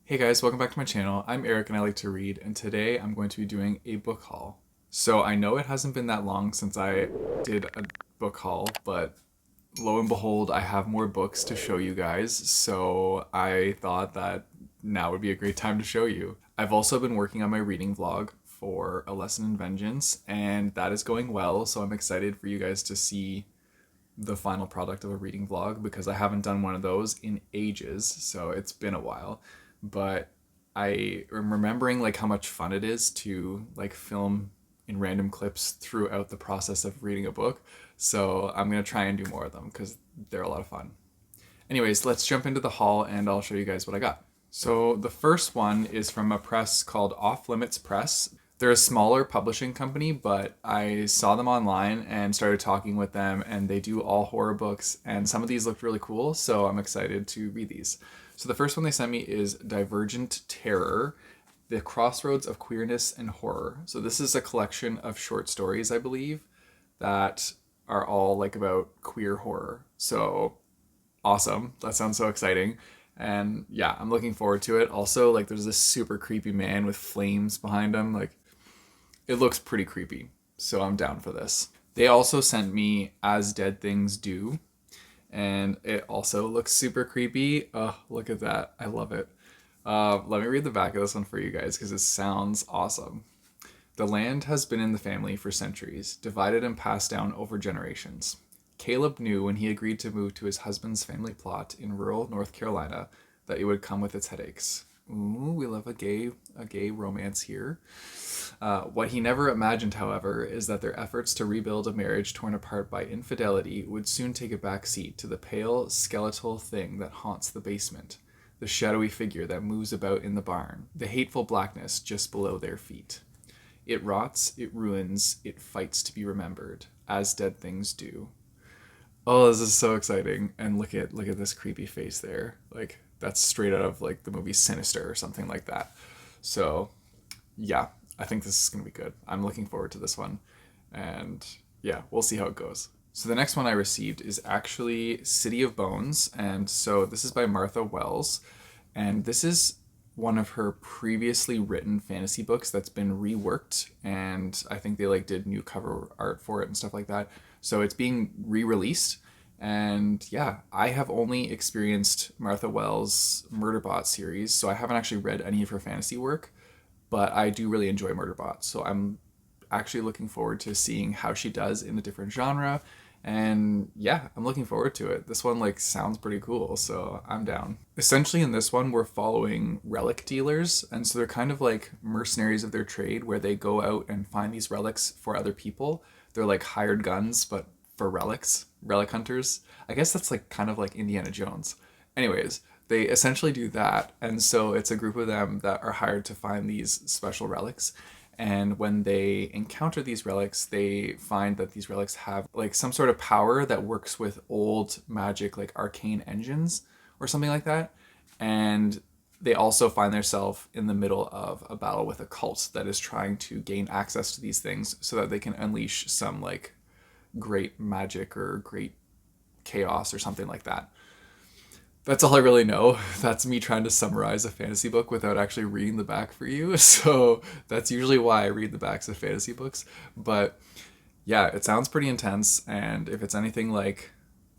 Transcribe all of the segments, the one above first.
Hey guys, welcome back to my channel. I'm Eric and I like to read, and today I'm going to be doing a book haul. So I know it hasn't been that long since I did a book haul, but lo and behold, I have more books to show you guys, so I thought that now would be a great time to show you. I've also been working on my reading vlog for A Lesson in Vengeance, and that is going well, so I'm excited for you guys to see the final product of a reading vlog because I haven't done one of those in ages, so it's been a while. But I am remembering like how much fun it is to like film in random clips throughout the process of reading a book. So I'm gonna try and do more of them because they're a lot of fun. Anyways, let's jump into the haul and I'll show you guys what I got. So the first one is from a press called Off Limits Press. They're a smaller publishing company, but I saw them online and started talking with them, and they do all horror books, and some of these looked really cool, so I'm excited to read these. So the first one they sent me is Divergent Terror, The Crossroads of Queerness and Horror. So this is a collection of short stories, I believe, that are all like about queer horror. So awesome. That sounds so exciting. And yeah, I'm looking forward to it. Also, like there's this super creepy man with flames behind him. Like it looks pretty creepy. So I'm down for this. They also sent me As Dead Things Do, and it also looks super creepy. Oh, look at that. I love it. Let me read the back of this one for you guys because it sounds awesome. The land has been in the family for centuries, divided and passed down over generations. Caleb knew when he agreed to move to his husband's family plot in rural North Carolina that it would come with its headaches. Ooh, we love a gay romance here. What he never imagined, however, is that their efforts to rebuild a marriage torn apart by infidelity would soon take a back seat to the pale, skeletal thing that haunts the basement, the shadowy figure that moves about in the barn, the hateful blackness just below their feet. It rots, it ruins, it fights to be remembered, as dead things do. Oh, this is so exciting! And look at this creepy face there. Like that's straight out of like the movie Sinister or something like that. So yeah, I think this is gonna be good. I'm looking forward to this one, and yeah, we'll see how it goes. So the next one I received is actually City of Bones, and so this is by Martha Wells, and this is one of her previously written fantasy books that's been reworked, and I think they like did new cover art for it and stuff like that. So it's being re-released, and yeah, I have only experienced Martha Wells' Murderbot series, so I haven't actually read any of her fantasy work, but I do really enjoy Murderbot, so I'm actually looking forward to seeing how she does in a different genre. And yeah, I'm looking forward to it. This one like sounds pretty cool, so I'm down. Essentially in this one we're following relic dealers, and so they're kind of like mercenaries of their trade where they go out and find these relics for other people. They're like hired guns but for relics, relic hunters. I guess that's like kind of like Indiana Jones. Anyways, they essentially do that, and so it's a group of them that are hired to find these special relics. And when they encounter these relics, they find that these relics have like some sort of power that works with old magic, like arcane engines or something like that. And they also find themselves in the middle of a battle with a cult that is trying to gain access to these things so that they can unleash some like great magic or great chaos or something like that. That's all I really know. That's me trying to summarize a fantasy book without actually reading the back for you. So that's usually why I read the backs of fantasy books. But yeah, it sounds pretty intense. And if it's anything like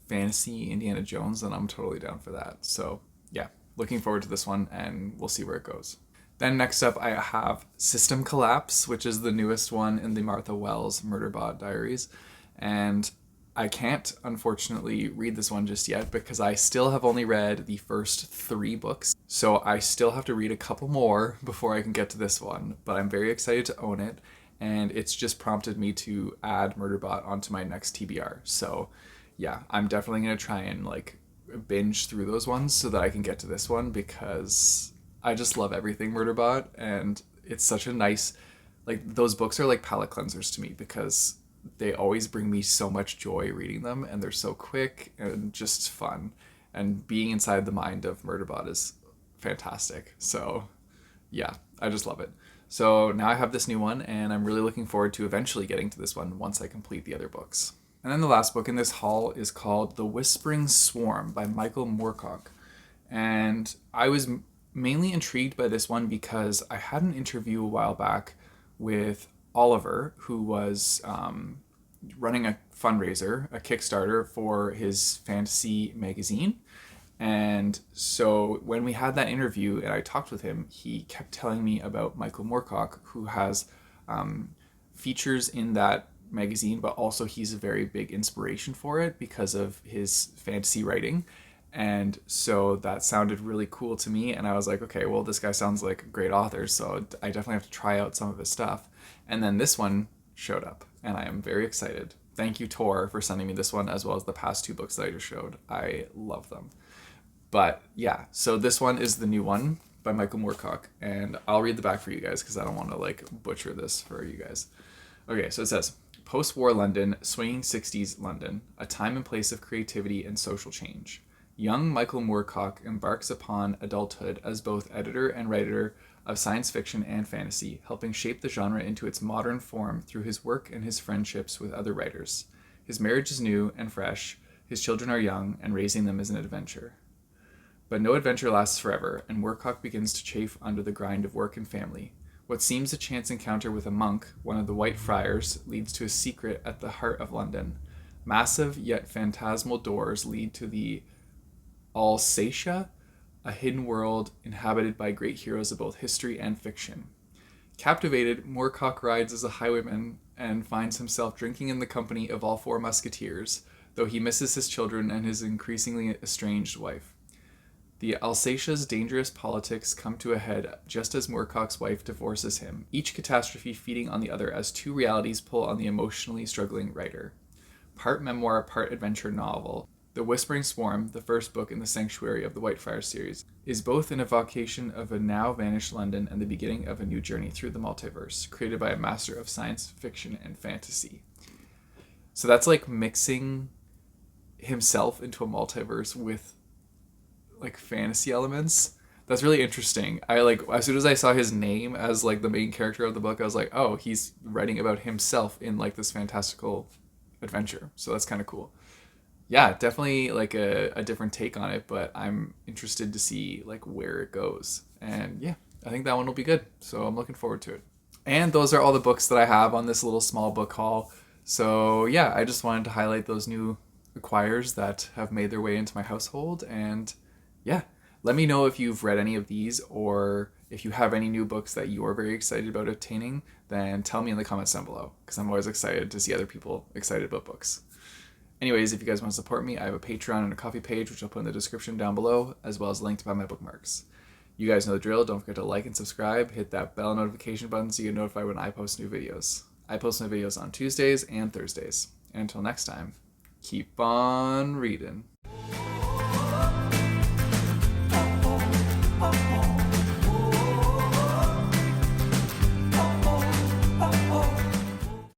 fantasy Indiana Jones, then I'm totally down for that. So yeah, looking forward to this one, and we'll see where it goes. Then next up, I have System Collapse, which is the newest one in the Martha Wells Murderbot Diaries. And I can't, unfortunately, read this one just yet because I still have only read the first three books. So I still have to read a couple more before I can get to this one. But I'm very excited to own it, and it's just prompted me to add Murderbot onto my next TBR. So yeah, I'm definitely going to try and like binge through those ones so that I can get to this one because I just love everything Murderbot, and it's such a nice, like those books are like palate cleansers to me because they always bring me so much joy reading them, and they're so quick and just fun. And being inside the mind of Murderbot is fantastic. So yeah, I just love it. So now I have this new one, and I'm really looking forward to eventually getting to this one once I complete the other books. And then the last book in this haul is called The Whispering Swarm by Michael Moorcock. And I was mainly intrigued by this one because I had an interview a while back with Oliver, who was running a fundraiser, a Kickstarter for his fantasy magazine. And so when we had that interview and I talked with him, he kept telling me about Michael Moorcock, who has features in that magazine, but also he's a very big inspiration for it because of his fantasy writing. And so that sounded really cool to me. And I was like, okay, well, this guy sounds like a great author. So I definitely have to try out some of his stuff. And then this one showed up, and I am very excited. Thank you, Tor, for sending me this one, as well as the past two books that I just showed. I love them. But yeah, so this one is the new one by Michael Moorcock, and I'll read the back for you guys because I don't want to like butcher this for you guys. Okay, so it says post-war London, swinging 60s London, a time and place of creativity and social change. Young Michael Moorcock embarks upon adulthood as both editor and writer of science fiction and fantasy, helping shape the genre into its modern form through his work and his friendships with other writers. His marriage is new and fresh, his children are young, and raising them is an adventure. But no adventure lasts forever, and Moorcock begins to chafe under the grind of work and family. What seems a chance encounter with a monk, one of the White Friars, leads to a secret at the heart of London. Massive yet phantasmal doors lead to the Alsatia, a hidden world inhabited by great heroes of both history and fiction. Captivated, Moorcock rides as a highwayman and finds himself drinking in the company of all four musketeers, though he misses his children and his increasingly estranged wife. The Alsatia's dangerous politics come to a head just as Moorcock's wife divorces him, each catastrophe feeding on the other as two realities pull on the emotionally struggling writer. Part memoir, part adventure novel, The Whispering Swarm, the first book in the Sanctuary of the Whitefire series, is both an evocation of a now vanished London and the beginning of a new journey through the multiverse, created by a master of science fiction and fantasy. So that's like mixing himself into a multiverse with like fantasy elements. That's really interesting. I like as soon as I saw his name as like the main character of the book, I was like, oh, he's writing about himself in like this fantastical adventure. So that's kind of cool. Yeah, definitely like a different take on it, but I'm interested to see like where it goes. And yeah, I think that one will be good. So I'm looking forward to it. And those are all the books that I have on this little small book haul. So yeah, I just wanted to highlight those new acquires that have made their way into my household. And yeah, let me know if you've read any of these or if you have any new books that you are very excited about obtaining, then tell me in the comments down below because I'm always excited to see other people excited about books. Anyways, if you guys want to support me, I have a Patreon and a Coffee page, which I'll put in the description down below, as well as a link to buy my bookmarks. You guys know the drill. Don't forget to like and subscribe. Hit that bell notification button so you get notified when I post new videos. I post my videos on Tuesdays and Thursdays. And until next time, keep on reading.